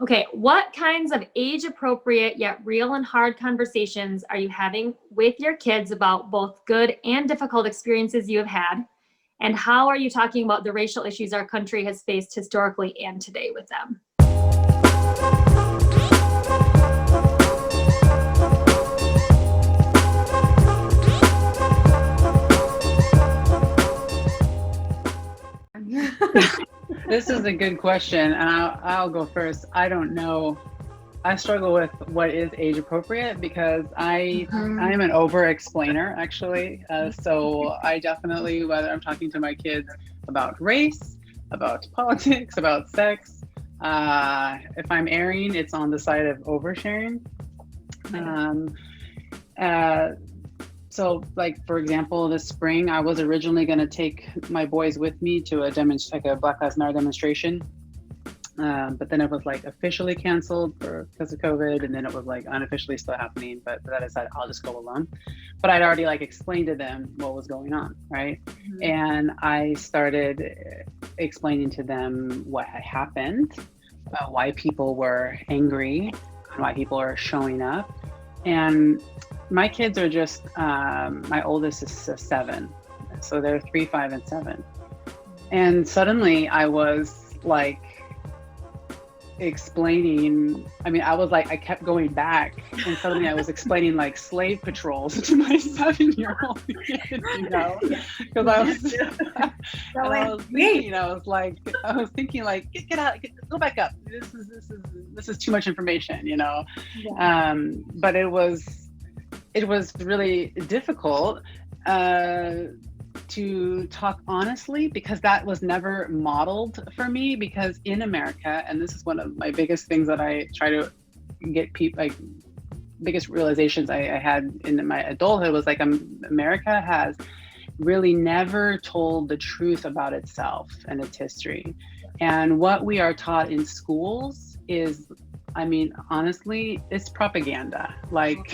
Okay, what kinds of age-appropriate yet real and hard conversations are you having with your kids about both good and difficult experiences you have had? And how are you talking about the racial issues our country has faced historically and today with them? This is a good question, and I'll go first. I don't know. I struggle with what is age appropriate because I am an over explainer actually. So I definitely, whether I'm talking to my kids about race, about politics, about sex, if I'm erring, it's on the side of oversharing. So like, for example, this spring, I was originally going to take my boys with me to a Black Lives Matter demonstration. But then it was like officially canceled because of COVID, and then it was like unofficially still happening. But I decided I'll just go alone. But I'd already like explained to them what was going on, right? Mm-hmm. And I started explaining to them what had happened, why people were angry, why people are showing up. And my kids are just, my oldest is 7. So they're 3, 5, and 7. And suddenly I was like explaining, I kept going back, and suddenly I was explaining like slave patrols to my 7-year-old kid, you know, because I was thinking like, get out, go back up. This is too much information, you know. Yeah. But it was really difficult to talk honestly, because that was never modeled for me. Because in America, and this is one of my biggest things that I try to get people, like biggest realizations I had in my adulthood was like, America has really never told the truth about itself and its history. And what we are taught in schools is, honestly, it's propaganda. Like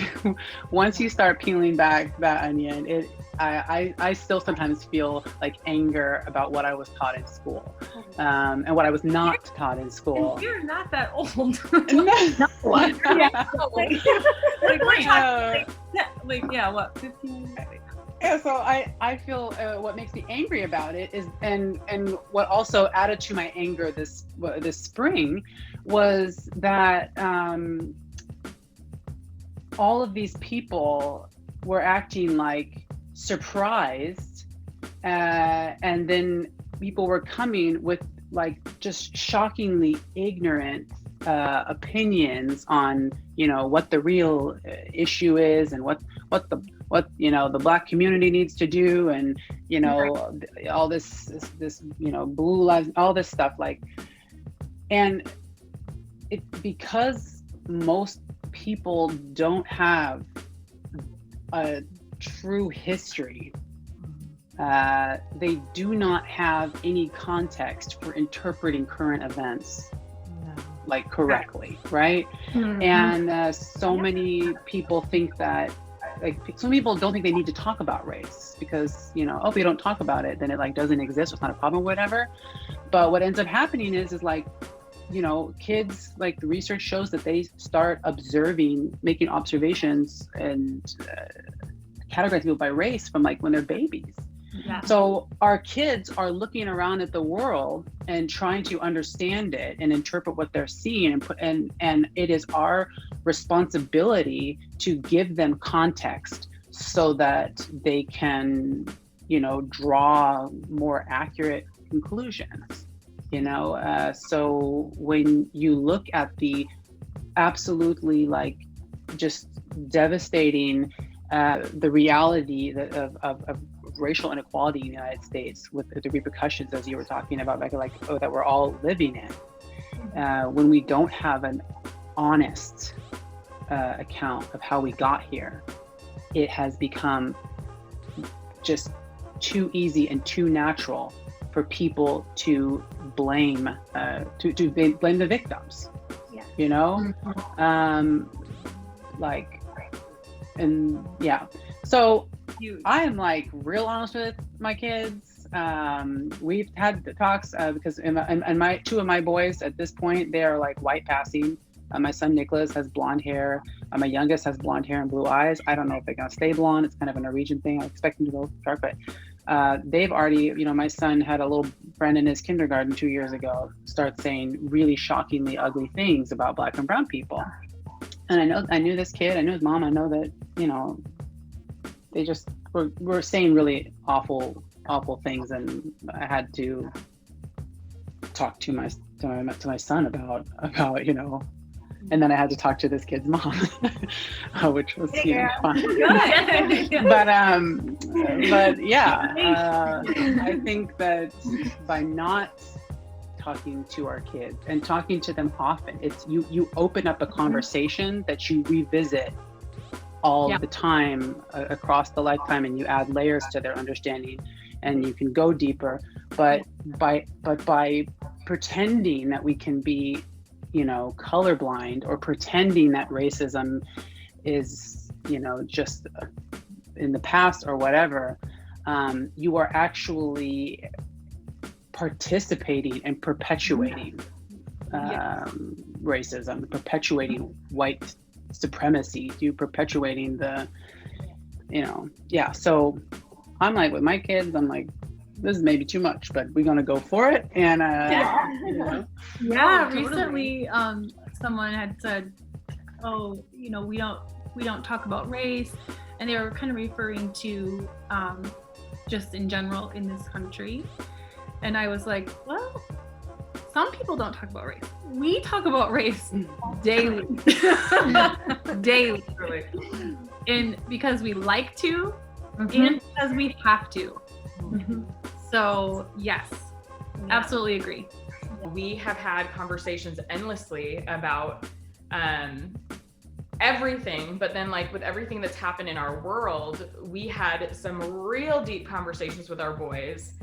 once you start peeling back that onion, I still sometimes feel like anger about what I was taught in school, and what I was not taught in school. And you're not that old. What, 15? Yeah, so I feel what makes me angry about it is, and what also added to my anger this spring was that all of these people were acting like surprised, and then people were coming with like just shockingly ignorant opinions on, you know, what the real issue is and what you know the Black community needs to do, and you know all this you know blue lives, all this stuff, like, and it, because most people don't have a true history, they do not have any context for interpreting current events like correctly, right? Mm-hmm. And so many people think that, like, some people don't think they need to talk about race because, you know, if we don't talk about it, then it like doesn't exist, it's not a problem, whatever. But what ends up happening is like, you know, kids, like the research shows that they start making observations and categorizing people by race from like when they're babies. Yeah. So our kids are looking around at the world and trying to understand it and interpret what they're seeing, and it is our responsibility to give them context so that they can, you know, draw more accurate conclusions. You know, so when you look at the absolutely like just devastating the reality of racial inequality in the United States, with the repercussions, as you were talking about, like that we're all living in, when we don't have an honest account of how we got here, it has become just too easy and too natural for people to blame blame the victims. Yeah. You know, like, and yeah. So I am like real honest with my kids. we've had the talks because my two of my boys at this point, they are like white passing. My son Nicholas has blonde hair. My youngest has blonde hair and blue eyes. I don't know if they're gonna stay blonde. It's kind of a Norwegian thing. I expect them to go dark, but they've already, my son had a little friend in his kindergarten 2 years ago start saying really shockingly ugly things about Black and brown people. And I knew this kid, I knew his mom, I know that, they just were saying really awful things, and I had to talk to my son about and then I had to talk to this kid's mom, which was fun. But yeah, I think that by not talking to our kids and talking to them often, it's you open up a conversation that you revisit all the time across the lifetime, and you add layers to their understanding, and you can go deeper. But by pretending that we can be colorblind, or pretending that racism is just in the past or whatever, you are actually participating and perpetuating racism, perpetuating white supremacy, you perpetuating the so I'm like, with my kids, I'm like, this is maybe too much, but we're gonna go for it. And recently someone had said, oh, we don't talk about race, and they were kind of referring to just in general in this country. And I was like, well, some people don't talk about race. We talk about race daily. Daily. Really. And because we like to, and because we have to. So yes, absolutely agree. We have had conversations endlessly about everything, but then like with everything that's happened in our world, we had some real deep conversations with our boys.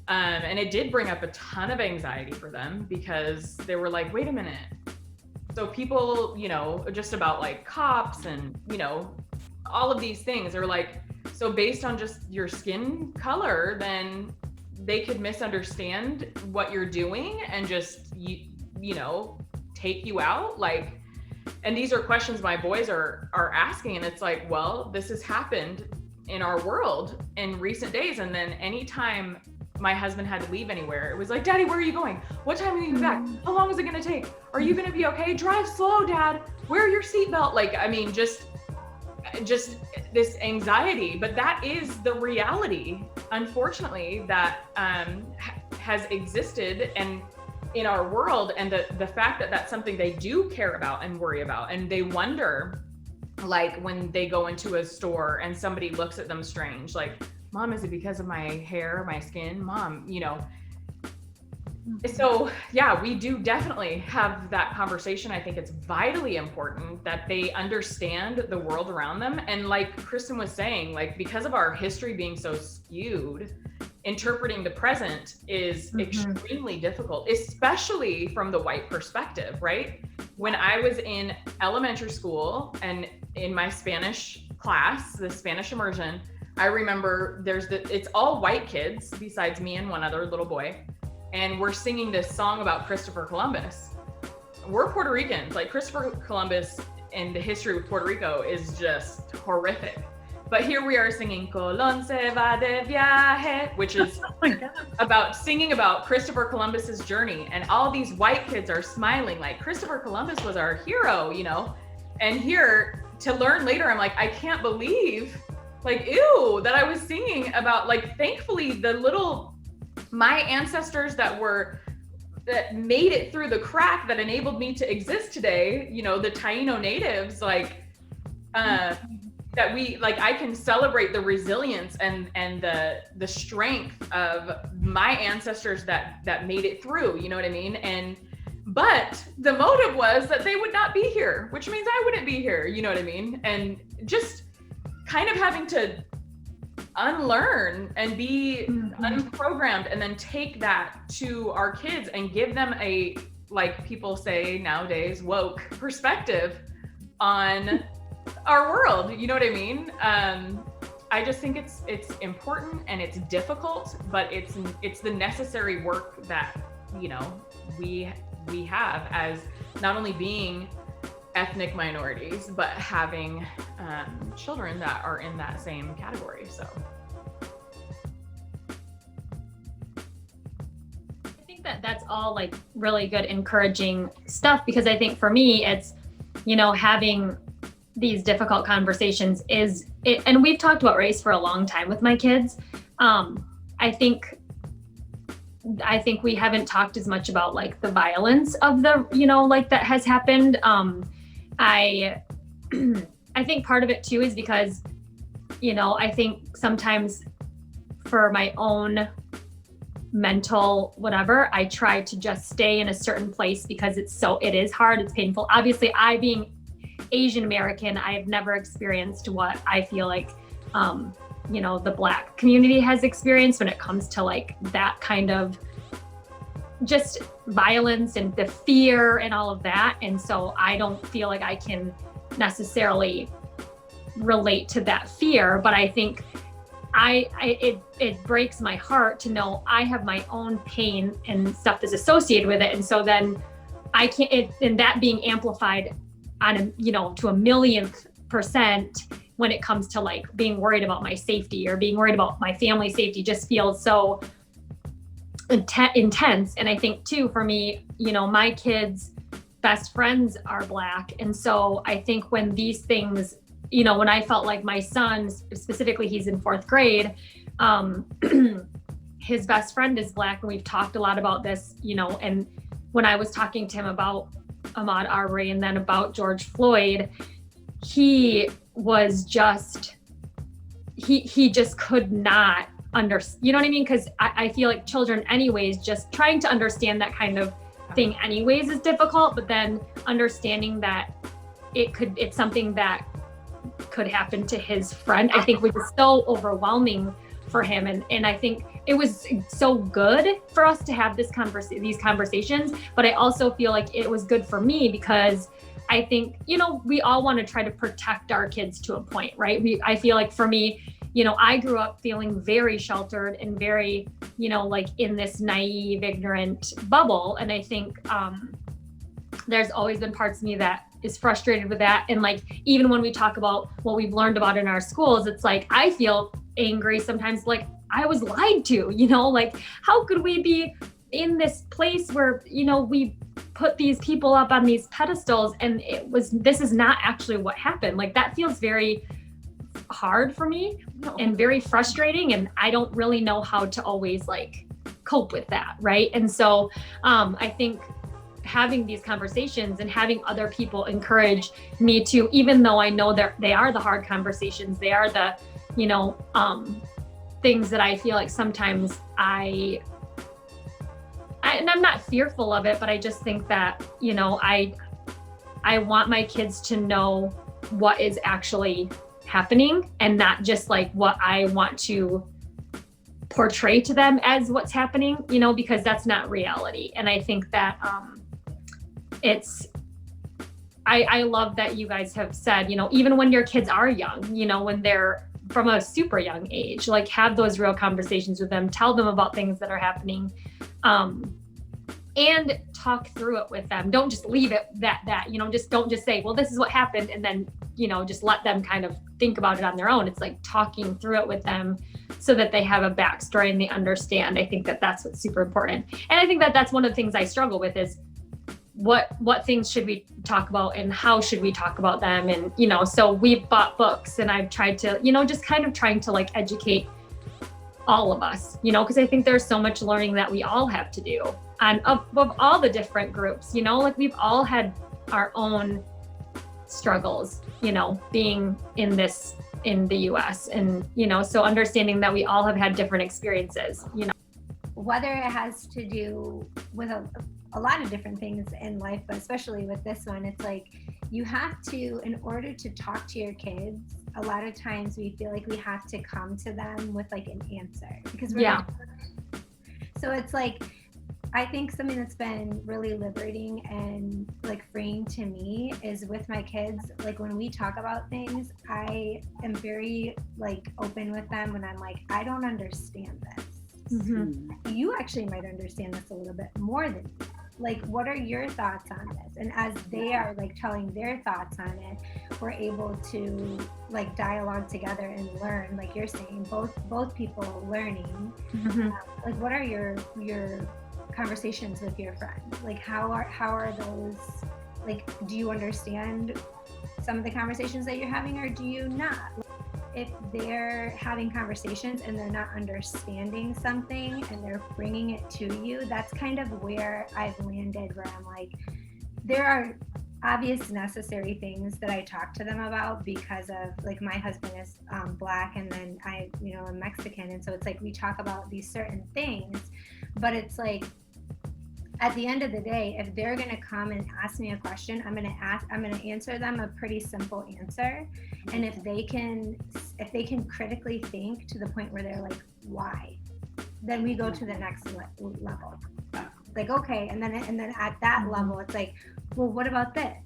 And it did bring up a ton of anxiety for them, because they were like, wait a minute. So people, just about like cops and, all of these things, they were like, so based on just your skin color, then they could misunderstand what you're doing and just, take you out. Like, and these are questions my boys are asking. And it's like, well, this has happened in our world in recent days. And then anytime my husband had to leave anywhere, it was like, Daddy, where are you going? What time are you back? How long is it going to take? Are you going to be okay? Drive slow, Dad. Wear your seatbelt. Like, I mean, just this anxiety, but that is the reality, unfortunately, that has existed and in our world. And the fact that that's something they do care about and worry about, and they wonder, like when they go into a store and somebody looks at them strange, like, Mom, is it because of my hair, my skin? Mom, So yeah, we do definitely have that conversation. I think it's vitally important that they understand the world around them. And like Christin was saying, like, because of our history being so skewed, interpreting the present is extremely difficult, especially from the white perspective, right? When I was in elementary school and in my Spanish class, the Spanish immersion, I remember it's all white kids besides me and one other little boy. And we're singing this song about Christopher Columbus. We're Puerto Ricans. Like, Christopher Columbus and the history with Puerto Rico is just horrific. But here we are singing Colón se va de viaje, which is singing about Christopher Columbus's journey. And all these white kids are smiling like Christopher Columbus was our hero, And here to learn later, I'm like, I can't believe, like, ew, that I was singing about, like, thankfully my ancestors that made it through the crack that enabled me to exist today, the Taino natives, like, that I can celebrate the resilience and the strength of my ancestors that made it through, you know what I mean? But the motive was that they would not be here, which means I wouldn't be here, you know what I mean? And just kind of having to unlearn and be unprogrammed, and then take that to our kids and give them a, like people say nowadays, woke perspective on our world, you know what I mean? I just think it's important and it's difficult, but it's the necessary work that, you know, we have as not only being ethnic minorities, but having children that are in that same category. So I think that that's all like really good, encouraging stuff, because I think for me, it's, you know, having these difficult conversations and we've talked about race for a long time with my kids. I think we haven't talked as much about like the violence of the, you know, like that has happened. I think part of it too is because, you know, I think sometimes for my own mental whatever, I try to just stay in a certain place because it is hard, it's painful. Obviously, I being Asian American, I have never experienced what I feel like, you know, the Black community has experienced when it comes to like that kind of just violence and the fear and all of that. And so I don't feel like I can necessarily relate to that fear, but I think it breaks my heart to know I have my own pain and stuff that's associated with it. And so then I can't, and that being amplified on a, you know, to 1,000,000% when it comes to like being worried about my safety or being worried about my family safety just feels so intense. And I think too, for me, you know, my kids' best friends are Black. And so I think when these things, you know, when I felt like my son, specifically, he's in 4th grade, his best friend is Black. And we've talked a lot about this, you know, and when I was talking to him about Ahmaud Arbery and then about George Floyd, he was just, he just could not you know what I mean? Because I feel like children anyways, just trying to understand that kind of thing anyways is difficult, but then understanding that it's something that could happen to his friend, I think was just so overwhelming for him. And I think it was so good for us to have these conversations, but I also feel like it was good for me because I think, you know, we all want to try to protect our kids to a point, right? I feel like for me, you know, I grew up feeling very sheltered and very, you know, like in this naive, ignorant bubble. And I think there's always been parts of me that is frustrated with that. And like, even when we talk about what we've learned about in our schools, it's like, I feel angry sometimes, like I was lied to, you know, like how could we be in this place where, you know, we put these people up on these pedestals and this is not actually what happened. Like that feels very hard for me and very frustrating. And I don't really know how to always like cope with that. Right. And so I think having these conversations and having other people encourage me to, even though I know that they are the hard conversations, they are the, you know, things that I feel like sometimes and I'm not fearful of it, but I just think that, you know, I want my kids to know what is actually happening and not just like what I want to portray to them as what's happening, you know, because that's not reality. And I think that I love that you guys have said, you know, even when your kids are young, you know, when they're from a super young age, like have those real conversations with them, tell them about things that are happening, and talk through it with them. Don't just leave it that, you know, don't just say, well, this is what happened. And then, you know, just let them kind of think about it on their own. It's like talking through it with them so that they have a backstory and they understand. I think that that's what's super important. And I think that that's one of the things I struggle with is what things should we talk about and how should we talk about them? And, you know, so we've bought books and I've tried to, you know, just kind of trying to like educate all of us, you know, because I think there's so much learning that we all have to do. And of all the different groups, you know, like we've all had our own struggles, you know, being in the US. And, you know, so understanding that we all have had different experiences, you know. Whether it has to do with a lot of different things in life, but especially with this one, it's like you have to, in order to talk to your kids, a lot of times we feel like we have to come to them with like an answer because we're not. So it's like, I think something that's been really liberating and like freeing to me is with my kids, like when we talk about things, I am very like open with them when I'm like, I don't understand this. Mm-hmm. You actually might understand this a little bit more than me. Like, what are your thoughts on this? And as they are like telling their thoughts on it, we're able to like dialogue together and learn, like you're saying, both people learning. Mm-hmm. Like, what are your conversations with your friends? Like, how are those? Like, do you understand some of the conversations that you're having, or do you not? If they're having conversations and they're not understanding something and they're bringing it to you, that's kind of where I've landed, where I'm like, there are obvious necessary things that I talk to them about because of like my husband is Black and then I, I'm Mexican. And so it's like we talk about these certain things, but it's like, at the end of the day, if they're going to come and ask me a question, I'm going to answer them a pretty simple answer. And if they can critically think to the point where they're like, why? Then we go to the next level. Like, okay. And then at that level, it's like, well, what about this?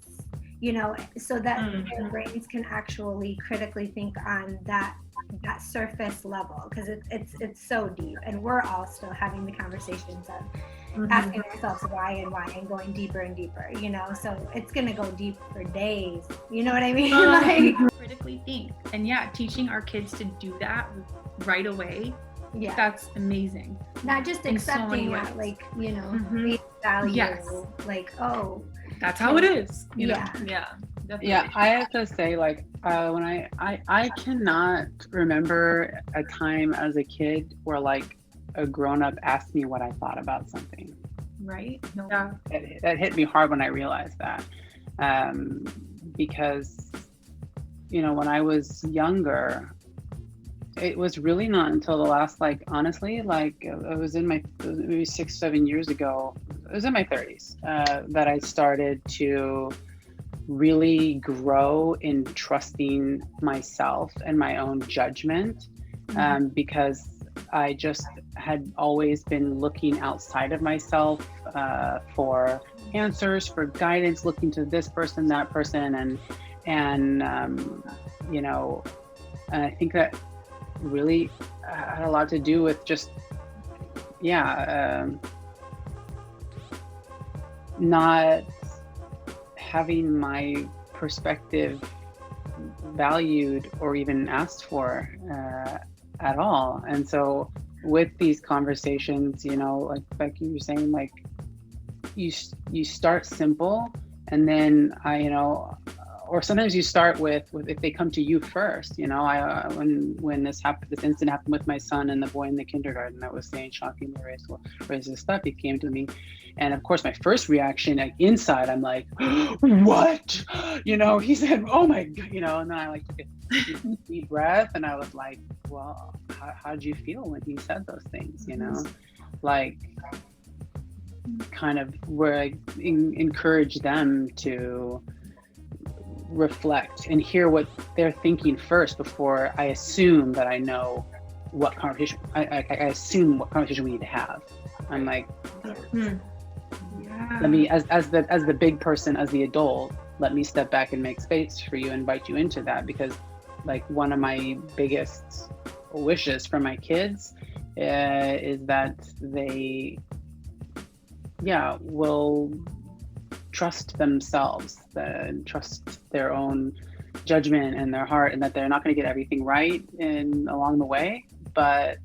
So that their brains can actually critically think on that surface level, because it's so deep, and we're all still having the conversations of asking ourselves why and going deeper and deeper, so it's gonna go deep for days, you know what I mean? Like, critically think, and teaching our kids to do that right away. Yeah, that's amazing. Not just accepting that, like, face value, yes. Like, oh, that's how it is. Yeah. Definitely. Yeah, I have to say, like, when I cannot remember a time as a kid where like a grown-up asked me what I thought about something. Right? No. Yeah. That hit me hard when I realized that. Because, when I was younger, it was really not until the last, like, honestly, like, it was maybe 6-7 years ago, it was in my 30s, that I started to really grow in trusting myself and my own judgment, because I just had always been looking outside of myself for answers, for guidance, looking to this person, that person, and I think that really had a lot to do with just not having my perspective valued or even asked for at all. And so with these conversations, like Becky, you were saying, like, you start simple, and then or sometimes you start with if they come to you first. When this incident happened with my son and the boy in the kindergarten that was saying shockingly racist stuff, he came to me, and of course my first reaction, like, inside, I'm like, what? He said, oh my God, and then I like took a deep breath, and I was like, well, how did you feel when he said those things? Like, kind of where I encourage them to reflect and hear what they're thinking first before I assume that I know what conversation I assume what conversation we need to have. I'm like, let me, as the big person, as the adult, let me step back and make space for you, invite you into that, because like one of my biggest wishes for my kids is that they will trust themselves, trust their own judgment and their heart, and that they're not going to get everything right along the way, but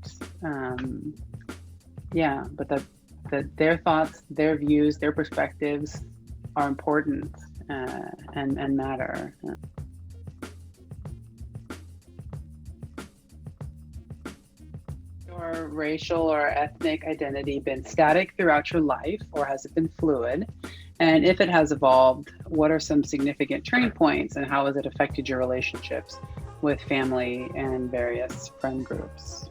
that their thoughts, their views, their perspectives are important and matter. Your racial or ethnic identity been static throughout your life, or has it been fluid? And if it has evolved, what are some significant turning points, and how has it affected your relationships with family and various friend groups?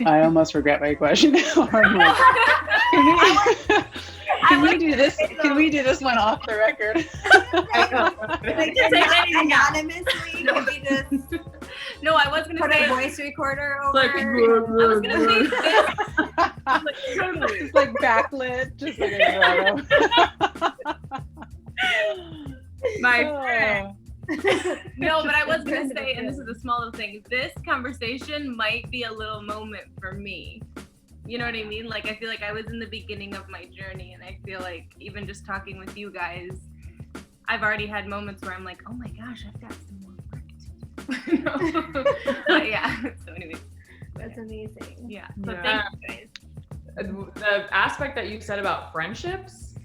I almost regret my question. I'm like, can we do this? Can we do this one off the record? Anonymously. you know, they just. No, I was gonna Put say a voice recorder over. I was gonna say this. It's like backlit, just like a My friend. No, but I was gonna say, and this is a small little thing, this conversation might be a little moment for me. You know what I mean? Like, I feel like I was in the beginning of my journey, and I feel like even just talking with you guys, I've already had moments where I'm like, oh my gosh, I've got some more work to do. But yeah, so anyway. That's amazing. Yeah, so thank you guys. The aspect that you said about friendships,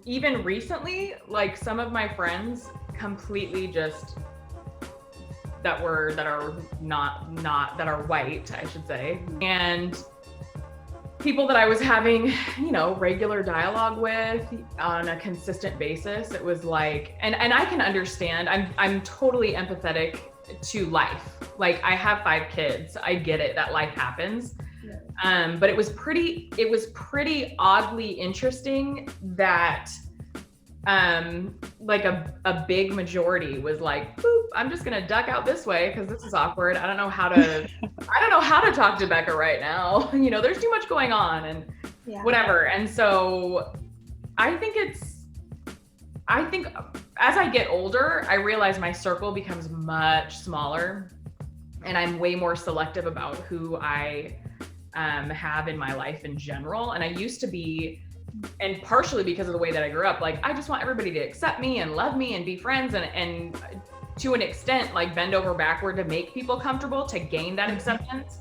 even recently, like some of my friends completely just that are white, I should say, and people that I was having, you know, regular dialogue with on a consistent basis. It was like, and I can understand, I'm totally empathetic to life. Like, I have 5 kids. I get it that life happens. But it was pretty oddly interesting that like a big majority was like, boop, I'm just gonna duck out this way because this is awkward. I don't know how to talk to Bekah right now. You know, there's too much going on and whatever. And so I think as I get older, I realize my circle becomes much smaller, and I'm way more selective about who I have in my life in general. And I used to be, and partially because of the way that I grew up, like, I just want everybody to accept me and love me and be friends, and to an extent, like, bend over backward to make people comfortable to gain that acceptance.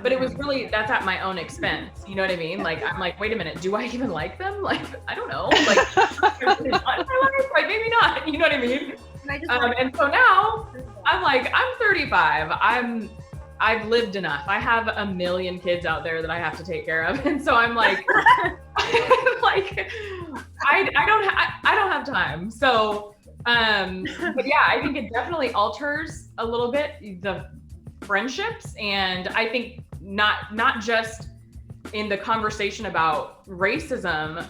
But it was really, that's at my own expense. You know what I mean? Like, I'm like, wait a minute, do I even like them? Like, I don't know. Like, like maybe not. You know what I mean? And so now I'm like, I'm 35. I've lived enough. I have a million kids out there that I have to take care of. And so I'm like, like, I don't have time. So, but yeah, I think it definitely alters a little bit the friendships. And I think not just in the conversation about racism.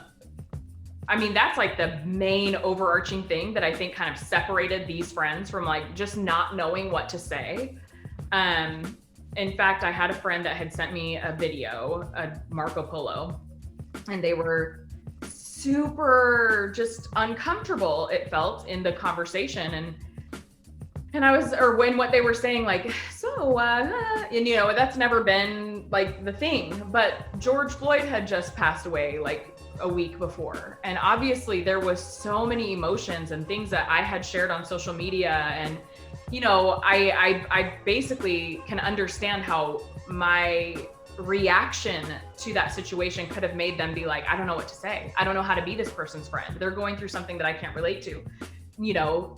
I mean, that's like the main overarching thing that I think kind of separated these friends from, like, just not knowing what to say. In fact, I had a friend that had sent me a video, a Marco Polo, and they were super just uncomfortable, it felt, in the conversation. And I was, or when what they were saying, like, so, and you know, that's never been like the thing, but George Floyd had just passed away like a week before. And obviously there was so many emotions and things that I had shared on social media. And, you know, I basically can understand how my reaction to that situation could have made them be like, I don't know what to say. I don't know how to be this person's friend. They're going through something that I can't relate to. You know,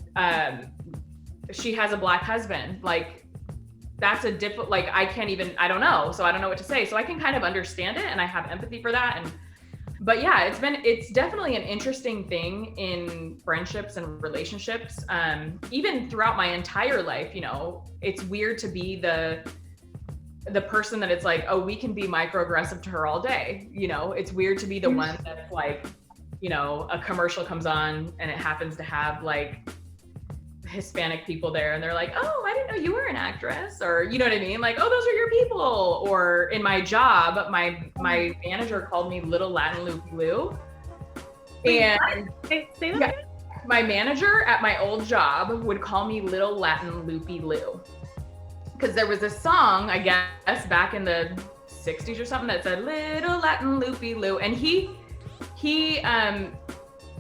she has a Black husband. Like, that's a difficult, like, I don't know. So I don't know what to say. So I can kind of understand it, and I have empathy for that. But yeah, it's definitely an interesting thing in friendships and relationships. Even throughout my entire life, you know, it's weird to be the person that it's like, oh, we can be microaggressive to her all day. You know, it's weird to be the one that's like, you know, a commercial comes on and it happens to have like Hispanic people there, and they're like, oh, I didn't know you were an actress, or, you know what I mean? Like, oh, those are your people. Or in my job, my manager called me Little Latin Loopy Lou. And say that again? My manager at my old job would call me Little Latin Loopy Lou. Because there was a song, I guess, back in the 60s or something that said Little Latin Loopy Lou. And he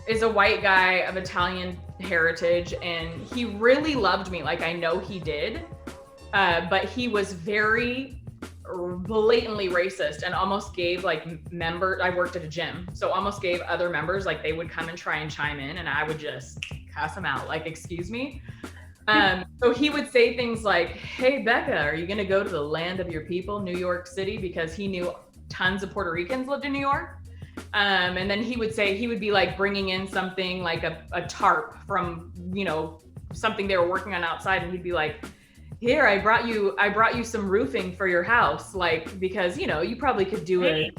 is a white guy of Italian heritage, and he really loved me, like I know he did, but he was very blatantly racist and almost gave like members, I worked at a gym, so almost gave other members, like they would come and try and chime in, and I would just cuss them out, like, excuse me. So he would say things like, hey, Bekah, are you gonna go to the land of your people, New York City? Because he knew tons of Puerto Ricans lived in New York. And then he would be like bringing in something like a tarp from, you know, something they were working on outside. And he'd be like, here, I brought you some roofing for your house. Like, because, you know, you probably could do an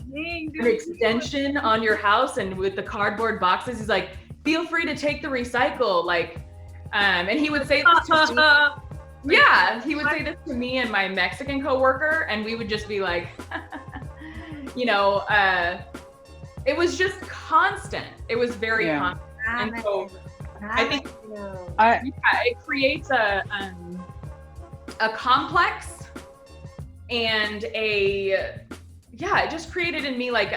extension on your house. And with the cardboard boxes, he's like, feel free to take the recycle. Like, And he would say this to me. Yeah, he would say this to me and my Mexican coworker, and we would just be like, you know, it was just constant. It was very constant. And so I think it creates a complex and it just created in me like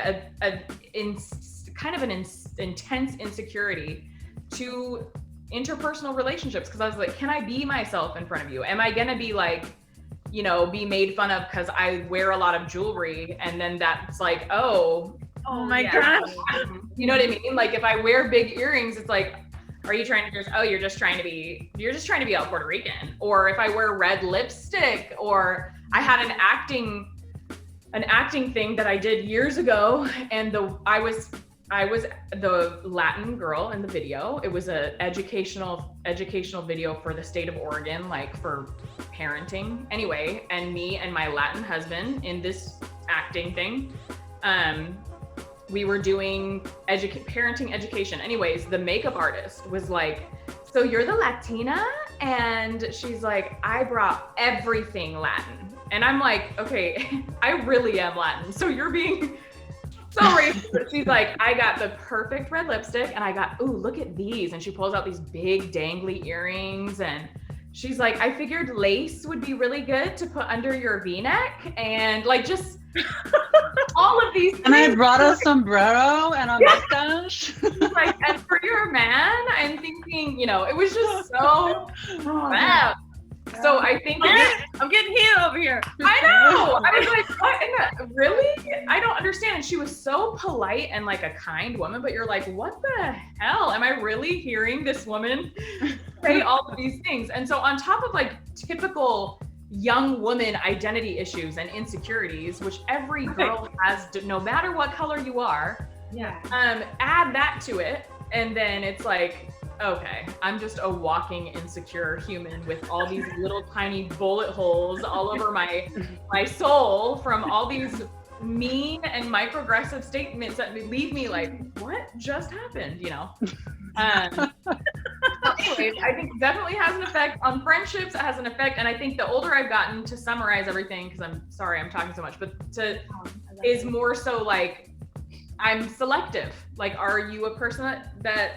kind of an intense insecurity to interpersonal relationships, because I was like, can I be myself in front of you? Am I gonna be like, you know, be made fun of because I wear a lot of jewelry, and then that's like, oh my gosh, you know what I mean? Like if I wear big earrings, it's like, are you trying to you're just trying to be out Puerto Rican? Or if I wear red lipstick, or I had an acting thing that I did years ago, and I was the Latin girl in the video. It was a educational video for the state of Oregon, like for parenting. Anyway, and me and my Latin husband in this acting thing, we were doing parenting education. Anyways, the makeup artist was like, so you're the Latina? And she's like, I brought everything Latin. And I'm like, okay, I really am Latin. So you're being so racist. But she's like, I got the perfect red lipstick, and I got, ooh, look at these. And she pulls out these big dangly earrings, and she's like, I figured lace would be really good to put under your V-neck, and like just all of these things. And I brought a sombrero and a mustache. Like, and for your man, I'm thinking, you know, it was just so bad. So I think I'm getting heated over here. I know. I was like, what? Really? I don't understand. And she was so polite and like a kind woman, but you're like, what the hell? Am I really hearing this woman say all of these things? And so on top of like typical young woman identity issues and insecurities, which every girl has, no matter what color you are, add that to it. And then it's like, okay, I'm just a walking insecure human with all these little tiny bullet holes all over my soul from all these mean and microaggressive statements that leave me like, what just happened, you know? Anyways, I think it definitely has an effect on friendships. It has an effect, and I think the older I've gotten, to summarize everything, because I'm sorry I'm talking so much, but is more so like, I'm selective. Like, are you a person that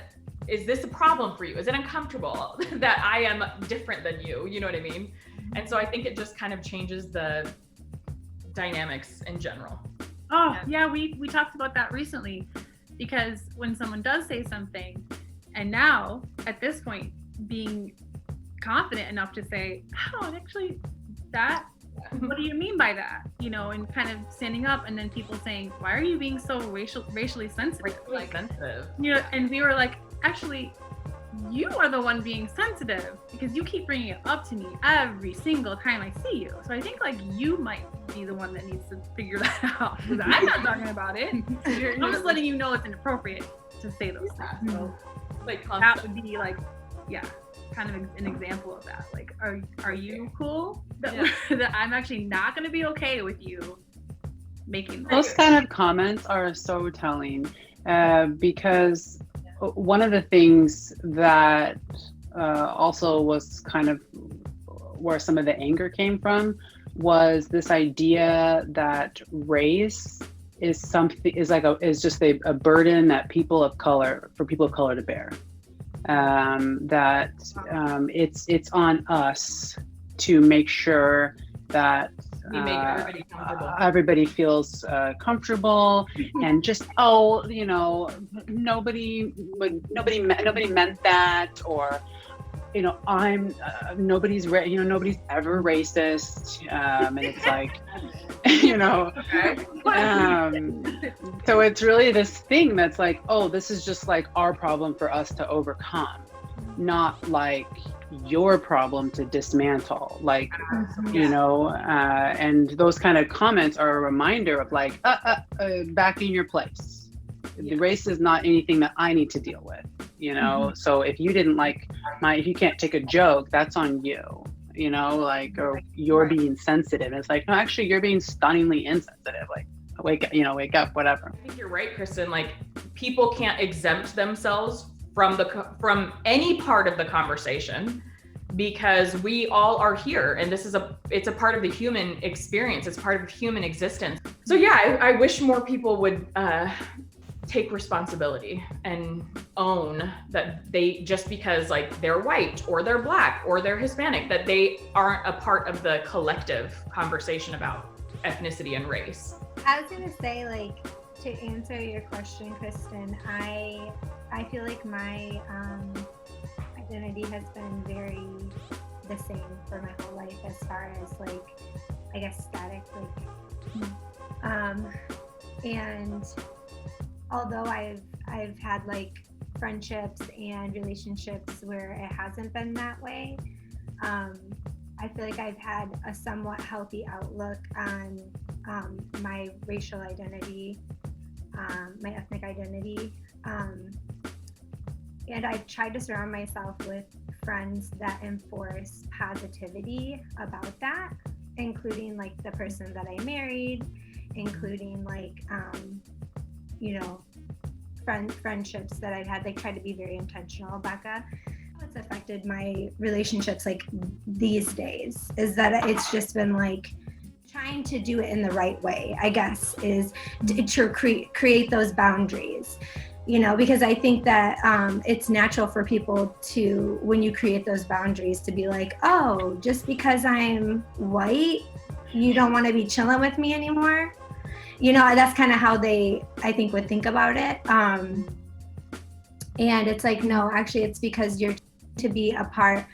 is this a problem for you? Is it uncomfortable that I am different than you? You know what I mean? And so I think it just kind of changes the dynamics in general. Oh, yeah, we talked about that recently, because when someone does say something, and now at this point being confident enough to say, oh, actually, what do you mean by that? You know, and kind of standing up, and then people saying, why are you being so racially sensitive? You know, and we were like, actually, you are the one being sensitive, because you keep bringing it up to me every single time I see you. So I think like you might be the one that needs to figure that out, because I'm not talking about it. I'm just letting you know it's inappropriate to say those things. So like that would be like, kind of an example of that. Like, are you cool that I'm actually not going to be okay with you making those kind of comments are so telling, because one of the things that also was kind of where some of the anger came from was this idea that race is just a burden that people of color to bear. It's on us to make sure that everybody feels comfortable, and just nobody meant that, or nobody's ever racist, and it's like so it's really this thing that's like, oh, this is just like our problem for us to overcome, not like your problem to dismantle, like and those kind of comments are a reminder of like back in your place. The race is not anything that I need to deal with, so if you didn't like if you can't take a joke, that's on you, or you're being sensitive. And it's like, no, actually you're being stunningly insensitive, like wake up, whatever. I think you're right, Kristen. Like, people can't exempt themselves from any part of the conversation, because we all are here, and it's a part of the human experience. It's part of human existence. So yeah, I wish more people would take responsibility and own that they, just because like they're white or they're black or they're Hispanic, that they aren't a part of the collective conversation about ethnicity and race. I was gonna say, like, to answer your question, Christin, I feel like my identity has been very the same for my whole life, as far as like, I guess, static, like, and although I've had like friendships and relationships where it hasn't been that way, I feel like I've had a somewhat healthy outlook on my racial identity, my ethnic identity, and I've tried to surround myself with friends that enforce positivity about that, including like the person that I married, including like friendships that I've had. Like, try to be very intentional, Bekah. What's affected my relationships like these days is that it's just been like trying to do it in the right way, I guess, is to create those boundaries, because I think that it's natural for people to, when you create those boundaries, to be like, oh, just because I'm white, you don't want to be chilling with me anymore. That's kind of how they, I think, would think about it. And it's like, no, actually, it's because you're to be a part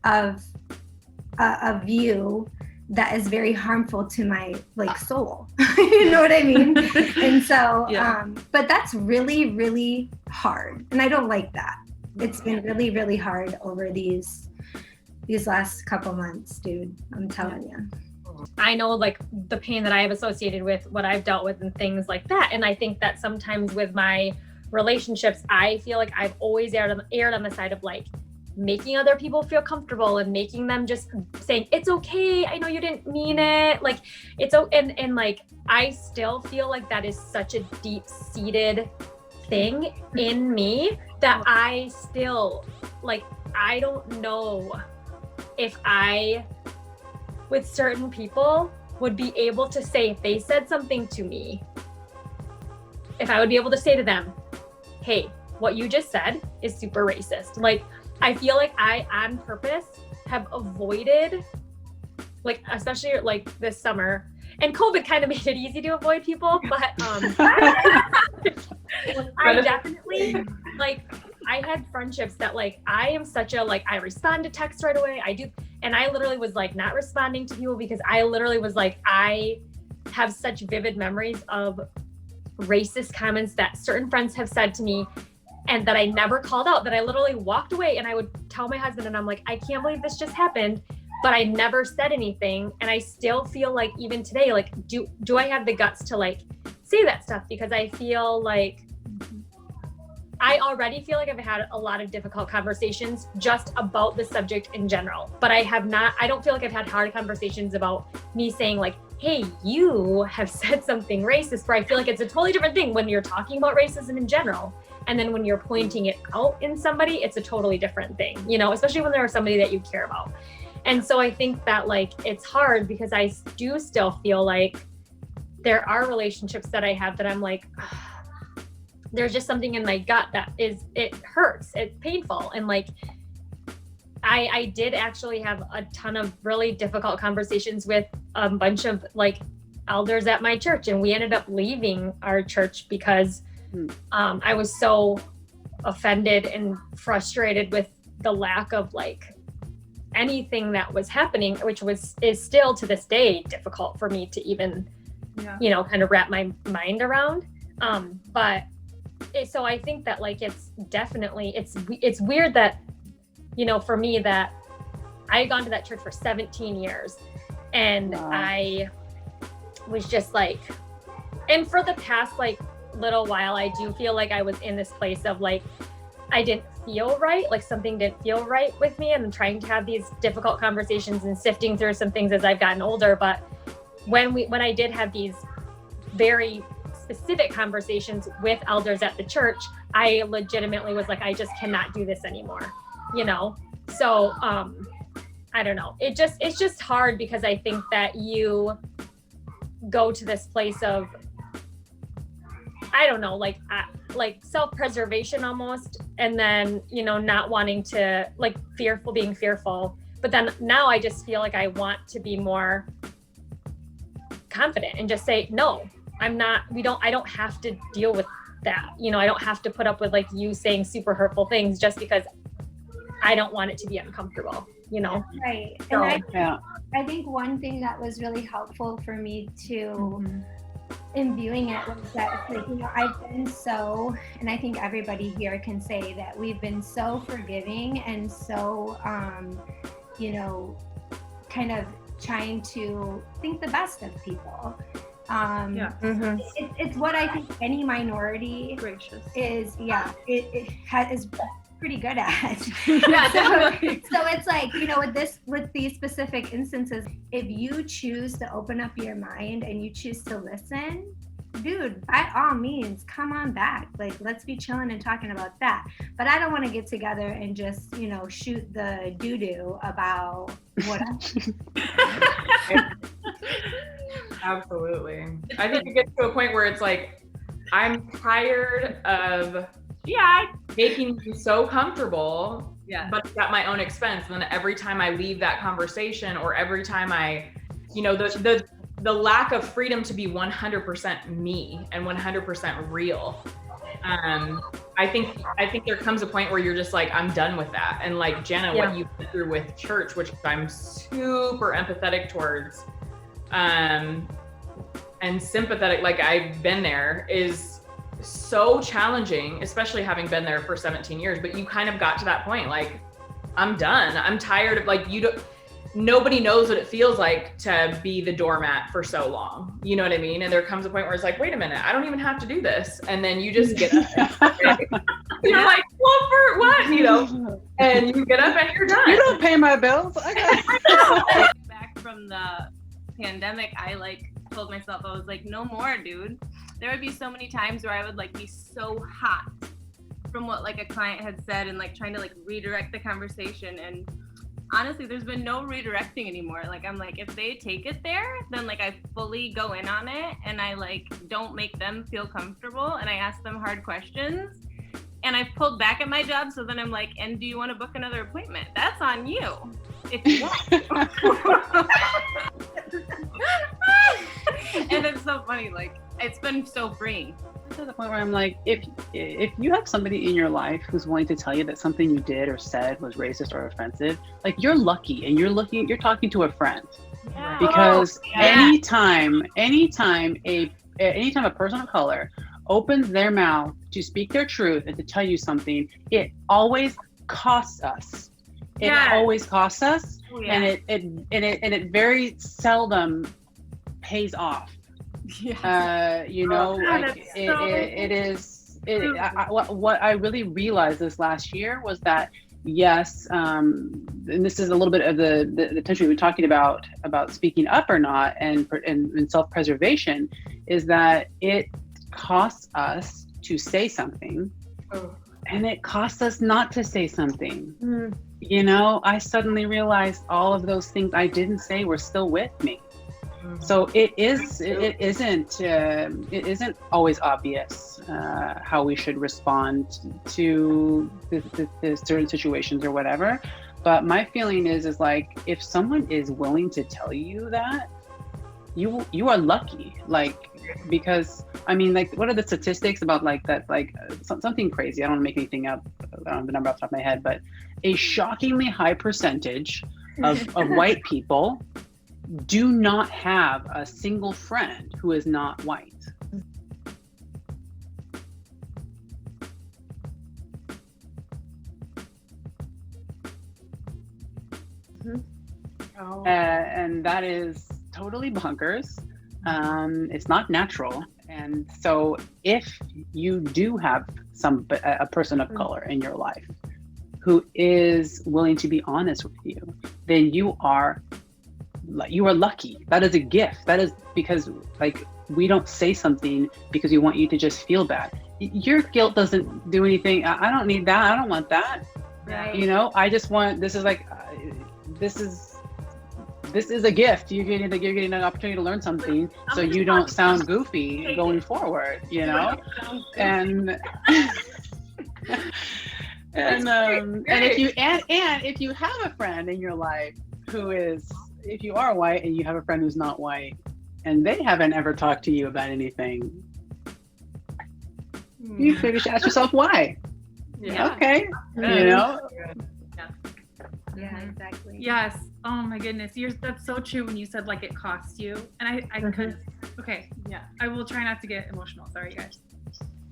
of a view that is very harmful to my like soul. You know what I mean? And so, Yeah. But that's really, really hard. And I don't like that. It's been really, really hard over these last couple months, dude. I'm telling you. I know like the pain that I have associated with what I've dealt with and things like that. And I think that sometimes with my relationships, I feel like I've always erred on the side of like making other people feel comfortable and making them just saying, it's okay, I know you didn't mean it. Like, it's and like, I still feel like that is such a deep-seated thing in me that I still, like, I don't know if I, with certain people, would be able to say, if they said something to me, if I would be able to say to them, hey, what you just said is super racist. Like, I feel like I, on purpose, have avoided, like, especially like this summer, and COVID kind of made it easy to avoid people, but I definitely, like, I had friendships that like, I am such a, like, I respond to text right away. I do. And I literally was like not responding to people because I literally was like, I have such vivid memories of racist comments that certain friends have said to me and that I never called out, that I literally walked away and I would tell my husband, and I'm like, I can't believe this just happened, but I never said anything. And I still feel like even today, like, do I have the guts to like say that stuff? Because I feel like I already feel like I've had a lot of difficult conversations just about the subject in general, but I don't feel like I've had hard conversations about me saying like, hey, you have said something racist, where I feel like it's a totally different thing when you're talking about racism in general. And then when you're pointing it out in somebody, it's a totally different thing, especially when they're somebody that you care about. And so I think that like, it's hard because I do still feel like there are relationships that I have that I'm like, there's just something in my gut that it hurts, it's painful. And like, I did actually have a ton of really difficult conversations with a bunch of like elders at my church. And we ended up leaving our church because I was so offended and frustrated with the lack of like anything that was happening, which is still to this day difficult for me to even, kind of wrap my mind around. So I think that like, it's definitely, it's weird that, for me, that I had gone to that church for 17 years and wow. I was just like, and for the past like little while, I do feel like I was in this place of like, I didn't feel right, like something didn't feel right with me, and I'm trying to have these difficult conversations and sifting through some things as I've gotten older. But when I did have these very specific conversations with elders at the church, I legitimately was like, I just cannot do this anymore, you know? So, I don't know. It's just hard because I think that you go to this place of, I don't know, like self-preservation almost. And then, you know, not wanting to, like, being fearful. But then now I just feel like I want to be more confident and just say, no, I don't have to deal with that. You know, I don't have to put up with like you saying super hurtful things just because I don't want it to be uncomfortable, you know? Right. So, And I think one thing that was really helpful for me too in viewing it was that, like, you know, I've been so, and I think everybody here can say that we've been so forgiving and so, you know, kind of trying to think the best of people. It's what I think any minority Gracious. is, is pretty good at. Yeah, definitely. So it's like, you know, with these specific instances, if you choose to open up your mind and you choose to listen, dude, by all means, come on back. Like, let's be chilling and talking about that. But I don't want to get together and just, you know, shoot the doo-doo about what Absolutely. I think it gets to a point where it's like, I'm tired of making you so comfortable, but it's at my own expense. And then every time I leave that conversation, or every time I, you know, the lack of freedom to be 100% me and 100% real. I think there comes a point where you're just like, I'm done with that. And like, Janna, what you went through with church, which I'm super empathetic towards, and sympathetic, like I've been there, is so challenging, especially having been there for 17 years. But you kind of got to that point, like, I'm done. I'm tired of, like, nobody knows what it feels like to be the doormat for so long. You know what I mean? And there comes a point where it's like, wait a minute, I don't even have to do this. And then you just get up. You're like, well, for what? You know? And you get up and you're done. You don't pay my bills. I Back from the pandemic, I like told myself, I was like, no more, dude. There would be so many times where I would like be so hot from what like a client had said and like trying to like redirect the conversation. And honestly, there's been no redirecting anymore. Like, I'm like, if they take it there, then like I fully go in on it and I like don't make them feel comfortable and I ask them hard questions. And I've pulled back at my job, so then I'm like, and do you want to book another appointment? That's on you. If you want. And it's so funny, like, it's been so freeing. to the point where I'm like, if you have somebody in your life who's willing to tell you that something you did or said was racist or offensive, like, you're lucky, and you're talking to a friend. Yeah. Because anytime a person of color opens their mouth to speak their truth and to tell you something, it always costs us. It always costs us, and it very seldom pays off. Yes. What I really realized this last year was that, yes, and this is a little bit of the tension we're talking about speaking up or not, and self-preservation, is that it costs us to say something, and it costs us not to say something. Mm. You know, I suddenly realized all of those things I didn't say were still with me. So it isn't always obvious how we should respond to the certain situations or whatever. But my feeling is like, if someone is willing to tell you that, you are lucky. Like, because I mean, like, what are the statistics about like that? Like something crazy. I don't want to make anything up. I don't have the number off the top of my head, but a shockingly high percentage of white people do not have a single friend who is not white. And that is totally bonkers. It's not natural. And so if you do have a person of color in your life who is willing to be honest with you, then you are you are lucky. That is a gift. That is because like we don't say something because we want you to just feel bad. Your guilt doesn't do anything. I don't need that. I don't want that. Right. You know, I just want, this is like, this is a gift. You're getting an opportunity to learn something, so you don't sound goofy going forward, you know? And if you have a friend in your life who is, if you are white and you have a friend who's not white and they haven't ever talked to you about anything, you maybe should ask yourself why. Yeah. Okay. You know? Yeah, exactly. Yes. Oh my goodness. That's so true when you said like it costs you. And I could, okay. Yeah. I will try not to get emotional. Sorry, guys.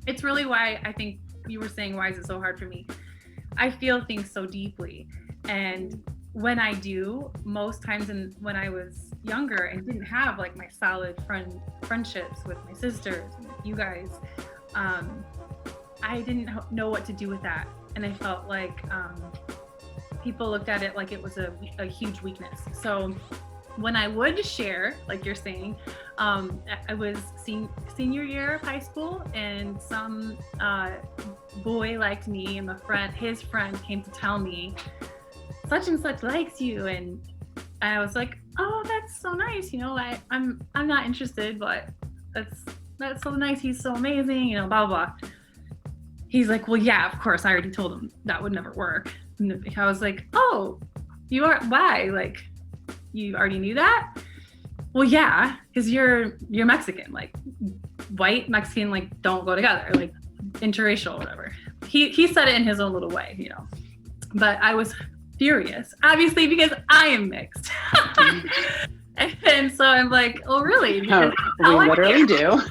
It's really why I think you were saying, why is it so hard for me? I feel things so deeply. And when I do, most times when I was younger and didn't have like my solid friendships with my sisters and with you guys, I didn't know what to do with that. And I felt like people looked at it like it was a huge weakness. So when I would share, like you're saying, I was senior year of high school, and some boy liked me, and his friend came to tell me, such and such likes you, and I was like, oh, that's so nice, you know, I'm not interested, but that's so nice, he's so amazing, you know, blah blah. He's like, well, yeah, of course, I already told him that would never work. And I was like, oh, you are, why? Like, you already knew that? Well, yeah, because you're Mexican, like white, Mexican, like don't go together, like interracial, whatever. He said it in his own little way, you know, but I was furious, obviously, because I am mixed. And so I'm like, oh, really? Because we literally do.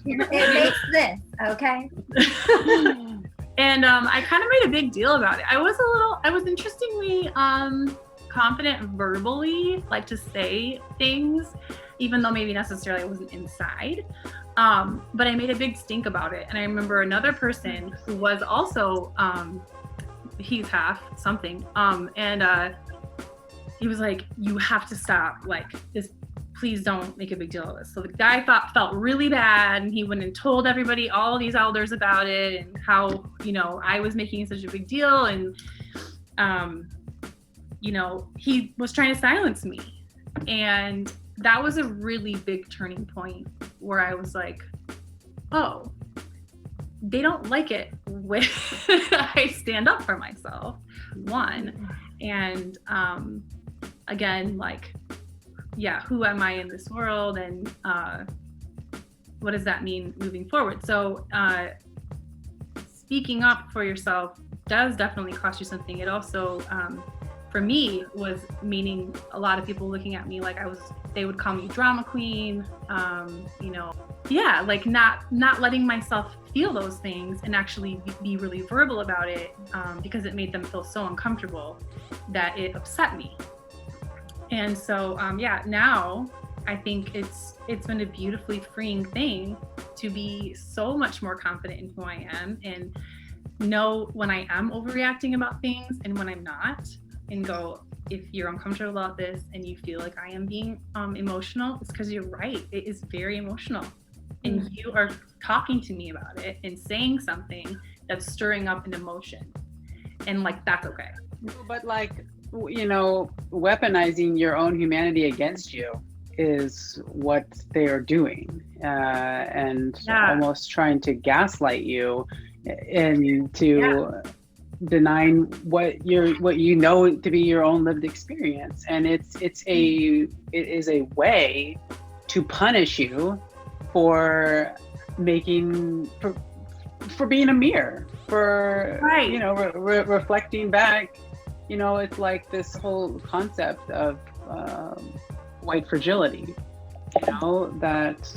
It makes this, okay? And I kind of made a big deal about it. I was interestingly confident verbally, like to say things, even though maybe necessarily I wasn't inside. But I made a big stink about it. And I remember another person who was also, he's half something, and he was like, you have to stop, like this, please don't make a big deal of this. So the guy felt really bad, and he went and told everybody, all these elders, about it, and how, you know, I was making such a big deal, and you know, he was trying to silence me. And that was a really big turning point where I was like, oh, they don't like it when I stand up for myself, one. And again, like, yeah, who am I in this world, and what does that mean moving forward? So speaking up for yourself does definitely cost you something. It also, for me, was meaning a lot of people looking at me like they would call me drama queen, you know, yeah, like not letting myself feel those things and actually be really verbal about it, because it made them feel so uncomfortable that it upset me. And so, yeah, now I think it's been a beautifully freeing thing to be so much more confident in who I am, and know when I am overreacting about things and when I'm not, and go, if you're uncomfortable about this and you feel like I am being emotional, it's because you're right. It is very emotional. And you are talking to me about it and saying something that's stirring up an emotion. And like, that's okay. But like, you know, weaponizing your own humanity against you is what they are doing, and almost trying to gaslight you into denying what you know to be your own lived experience. And it is a way to punish you for being a mirror, for you know, reflecting back. You know, it's like this whole concept of white fragility, you know, that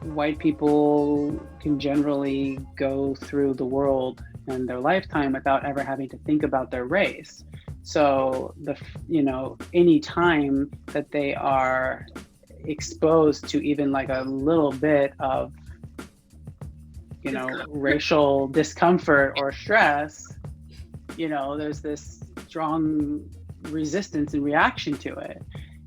white people can generally go through the world in their lifetime without ever having to think about their race. So you know, any time that they are exposed to even like a little bit of, you know, racial discomfort or stress, you know, there's this strong resistance and reaction to it.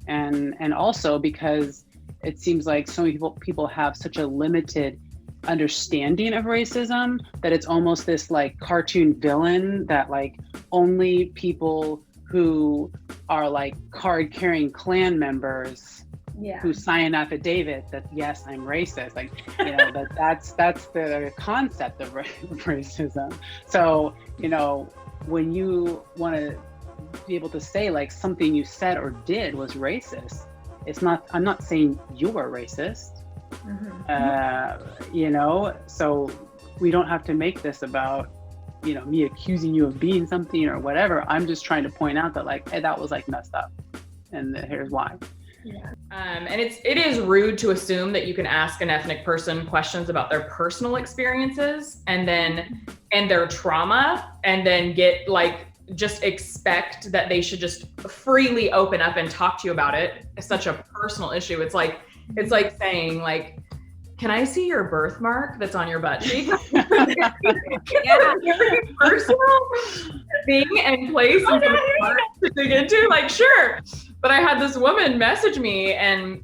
And also because it seems like so many people have such a limited understanding of racism that it's almost this like cartoon villain that like only people who are like card carrying Klan members who sign an affidavit that yes, I'm racist, like, you know, that's the concept of racism. So, you know, when you want to be able to say like something you said or did was racist, I'm not saying you are racist. You know, so we don't have to make this about, you know, me accusing you of being something or whatever. I'm just trying to point out that like, hey, that was like messed up, and here's why. And it is rude to assume that you can ask an ethnic person questions about their personal experiences and their trauma, and then get like, just expect that they should just freely open up and talk to you about it. It's such a personal issue. It's like saying like, can I see your birthmark that's on your butt cheek? Very personal thing and place to dig into, like, sure. But I had this woman message me, and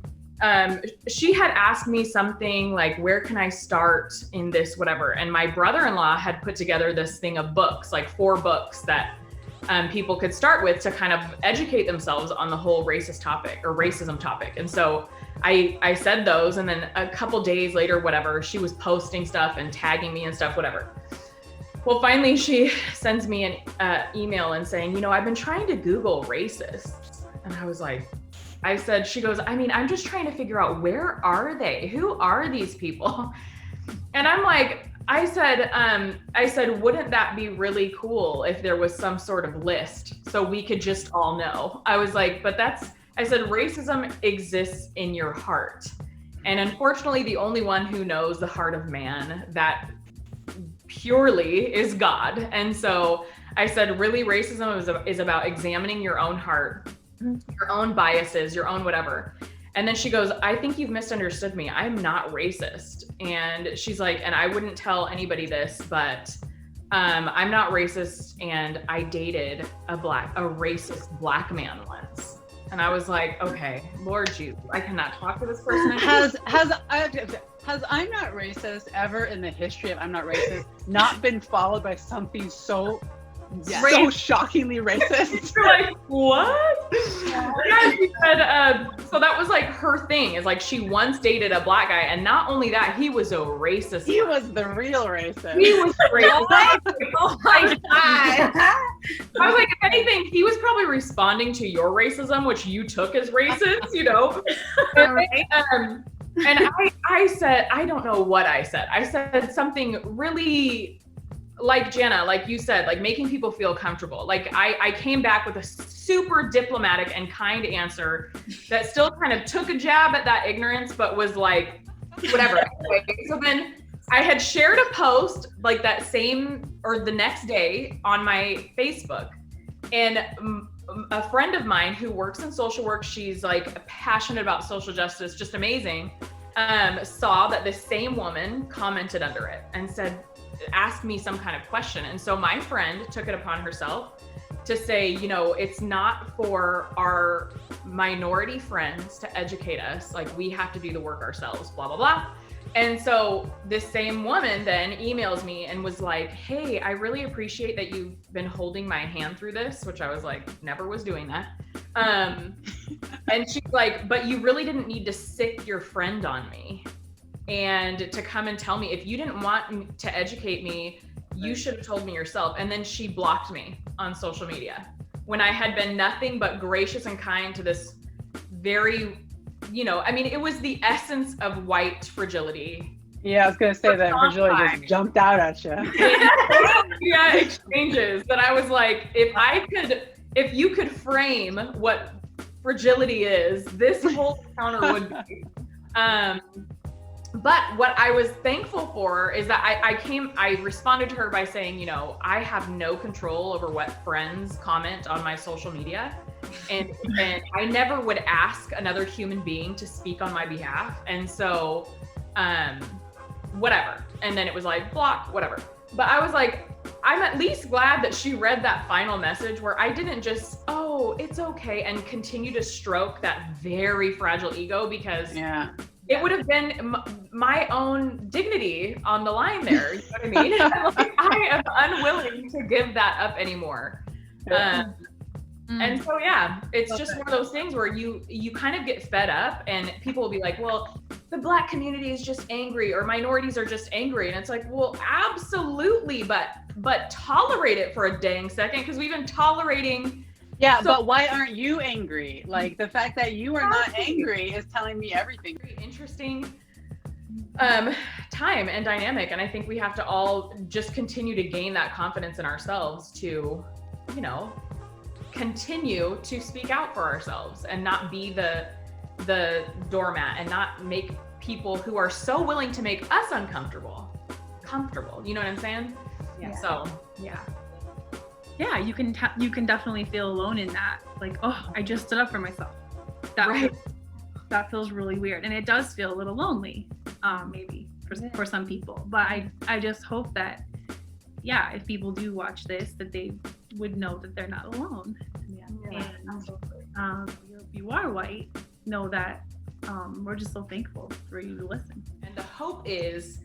she had asked me something like, where can I start in this, whatever. And my brother-in-law had put together this thing of books, like 4 books that people could start with to kind of educate themselves on the whole racist topic or racism topic. And so I said those, and then a couple days later, whatever, she was posting stuff and tagging me and stuff, whatever. Well, finally she sends me an email and saying, you know, I've been trying to Google racists. And I was like, she goes, I mean, I'm just trying to figure out, where are they? Who are these people? And I'm like, I said, wouldn't that be really cool if there was some sort of list so we could just all know? I was like, I said, racism exists in your heart. And unfortunately, the only one who knows the heart of man that purely is God. And so I said, really, racism is about examining your own heart, your own biases, your own whatever. And then she goes, I think you've misunderstood me. I'm not racist. And she's like, and I wouldn't tell anybody this, but I'm not racist. And I dated a racist black man once. And I was like, okay, Lord Jesus, I cannot talk to this person. Has I'm not racist ever in the history of I'm not racist not been followed by something so shockingly racist? You're like, what? Yeah, she said, so that was like her thing, is like she once dated a black guy, and not only that, he was a racist. He was the real racist. He was the racist. Oh my God. I was like, if anything, he was probably responding to your racism, which you took as racist, you know? And I said, I don't know what I said. I said something really, like Janna, like you said, like making people feel comfortable. Like I came back with a super diplomatic and kind answer that still kind of took a jab at that ignorance, but was like, whatever. Anyway, so then I had shared a post like that same or the next day on my Facebook, and a friend of mine who works in social work, she's like passionate about social justice, just amazing, saw that the same woman commented under it and asked me some kind of question. And so my friend took it upon herself to say, you know, it's not for our minority friends to educate us. Like, we have to do the work ourselves, blah, blah, blah. And so this same woman then emails me and was like, hey, I really appreciate that you've been holding my hand through this, which I was like, never was doing that. And she's like, but you really didn't need to sick your friend on me and to come and tell me. If you didn't want to educate me, you should have told me yourself. And then she blocked me on social media when I had been nothing but gracious and kind to this very, you know, I mean, it was the essence of white fragility. Yeah, I was going to say that fragility just jumped out at you. Yeah, exchanges that I was like, if you could frame what fragility is, this whole encounter would be. But what I was thankful for is that I responded to her by saying, you know, I have no control over what friends comment on my social media. And I never would ask another human being to speak on my behalf. And so, whatever. And then it was like, block, whatever. But I was like, I'm at least glad that she read that final message where I didn't just, oh, oh, it's okay, and continue to stroke that very fragile ego, because it would have been my own dignity on the line there. You know what I mean? Like, I am unwilling to give that up anymore. And so, it's just one of those things where you kind of get fed up, and people will be like, well, the Black community is just angry, or minorities are just angry. And it's like, well, absolutely, but tolerate it for a dang second, because we've been tolerating. Yeah, but why aren't you angry? Like, the fact that you are not angry is telling me everything. Very interesting time and dynamic. And I think we have to all just continue to gain that confidence in ourselves to, you know, continue to speak out for ourselves and not be the doormat, and not make people who are so willing to make us uncomfortable comfortable. You know what I'm saying? Yeah. So yeah, you can definitely feel alone in that. Like, oh, I just stood up for myself. That feels really weird, and it does feel a little lonely, maybe for some people. But I just hope that, if people do watch this, that they would know that they're not alone. And if you are white, know that we're just so thankful for you to listen. And the hope is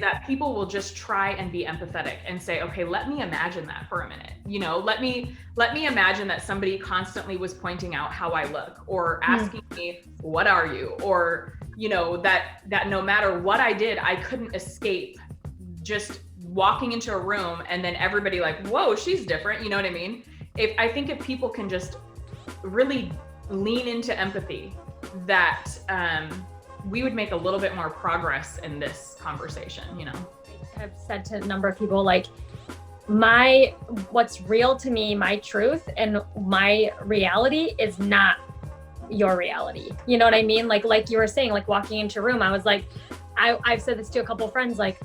that people will just try and be empathetic and say, okay, let me imagine that for a minute. You know, let me imagine that somebody constantly was pointing out how I look, or asking me, what are you? Or, you know, that no matter what I did, I couldn't escape just walking into a room and then everybody like, whoa, she's different. You know what I mean? I think if people can just really lean into empathy, that we would make a little bit more progress in this conversation, you know? I've said to a number of people, like, what's real to me, my truth and my reality is not your reality. You know what I mean? Like you were saying, like walking into a room, I was like, I've said this to a couple friends, like,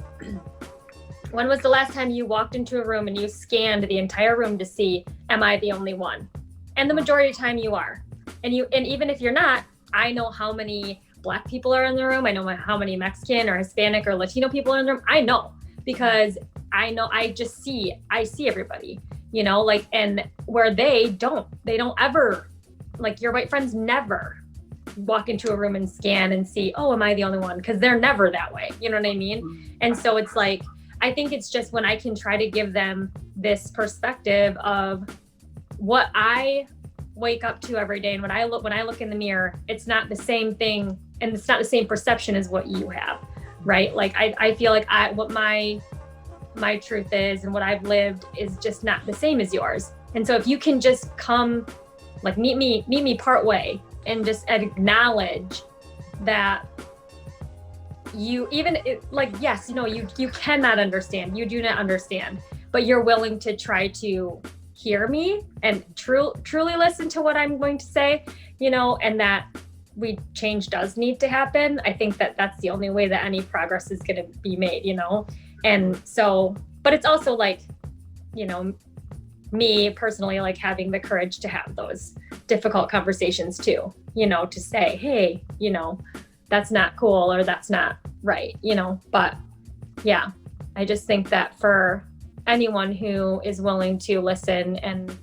when was the last time you walked into a room and you scanned the entire room to see, am I the only one? And the majority of the time you are. And even if you're not, I know how many Black people are in the room. I know how many Mexican or Hispanic or Latino people are in the room. I know, because I see everybody, you know, like, and where they don't ever, like, your white friends never walk into a room and scan and see, oh, am I the only one? Because they're never that way. You know what I mean? And so it's like, I think it's just when I can try to give them this perspective of what I wake up to every day, and when I look in the mirror, it's not the same thing, and it's not the same perception as what you have, right? Like I feel like what my truth is and what I've lived is just not the same as yours. And so if you can just come, like, meet me part way, and just acknowledge that yes, you know, you cannot understand, you do not understand, but you're willing to try to hear me and truly listen to what I'm going to say, you know, and that change does need to happen. I think that that's the only way that any progress is going to be made, you know? And so, but it's also like, you know, me personally, like, having the courage to have those difficult conversations too, you know, to say, hey, you know, that's not cool, or that's not right, you know? But yeah, I just think that for anyone who is willing to listen and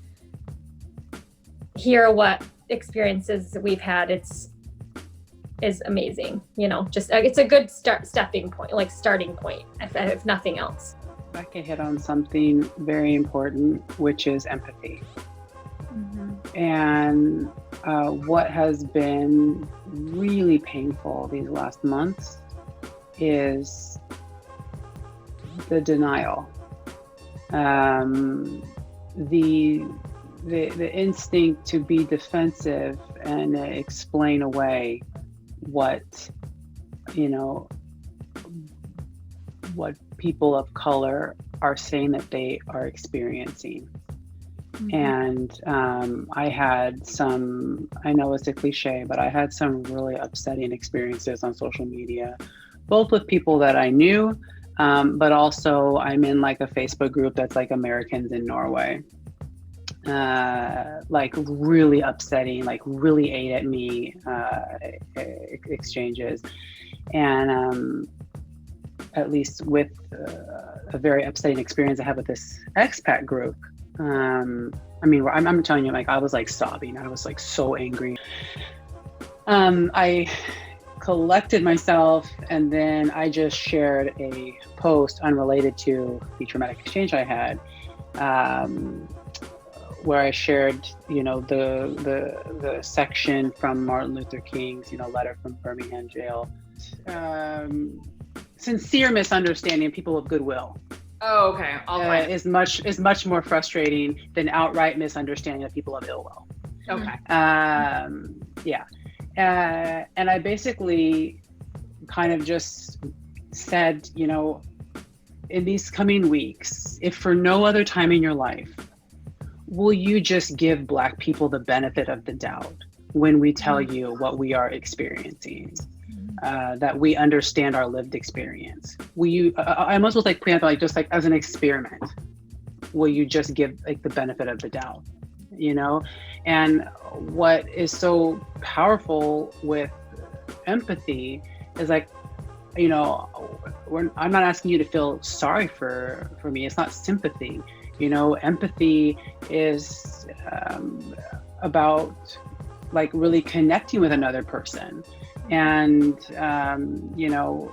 hear what experiences we've had, is amazing, you know, just it's a good starting point, if nothing else. Bekah hit on something very important, which is empathy. And what has been really painful these last months is the denial. The instinct to be defensive and explain away what, you know, what people of color are saying that they are experiencing. And I had some, I know it's a cliche, but I had some really upsetting experiences on social media, both with people that I knew, but also I'm in like a Facebook group that's like Americans in Norway. Like really upsetting, like really ate at me exchanges. And at least with a very upsetting experience I had with this expat group, I mean, I'm telling you, like, I was like sobbing. I was like so angry. I collected myself, and then I just shared a post unrelated to the traumatic exchange I had, where I shared, you know, the section from Martin Luther King's, you know, letter from Birmingham jail. Sincere misunderstanding of people of goodwill. Oh, okay. I'll find is much more frustrating than outright misunderstanding of people of ill will. Okay. Yeah. And I basically kind of just said, you know, in these coming weeks, if for no other time in your life, will you just give Black people the benefit of the doubt when we tell you what we are experiencing? That we understand our lived experience. Will you, I almost was like, like just like as an experiment, will you just give like the benefit of the doubt, you know? And what is so powerful with empathy is like, you know, I'm not asking you to feel sorry for me. It's not sympathy. You know, empathy is about like really connecting with another person. And, you know,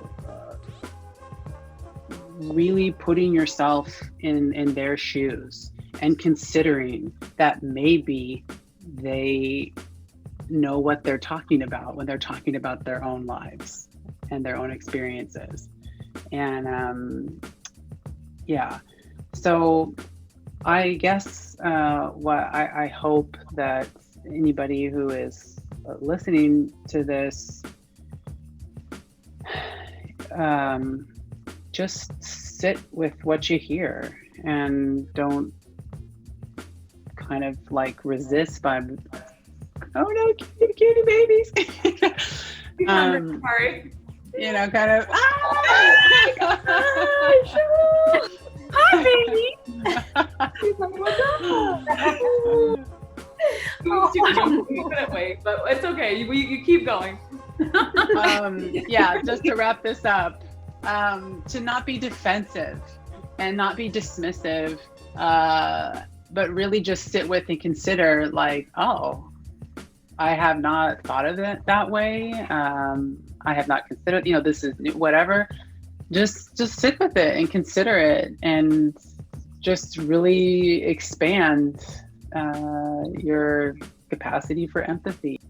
really putting yourself in their shoes and considering that maybe they know what they're talking about when they're talking about their own lives and their own experiences. And yeah, so I guess what I hope that anybody who is listening to this, just sit with what you hear and don't kind of like resist by, oh no, cutie babies. Sorry. You know, kind of, Hi, baby. You couldn't wait, but it's okay. You keep going. Yeah, just to wrap this up, to not be defensive and not be dismissive, but really just sit with and consider like, oh, I have not thought of it that way. I have not considered, you know, this is whatever. Just sit with it and consider it and just really expand your capacity for empathy.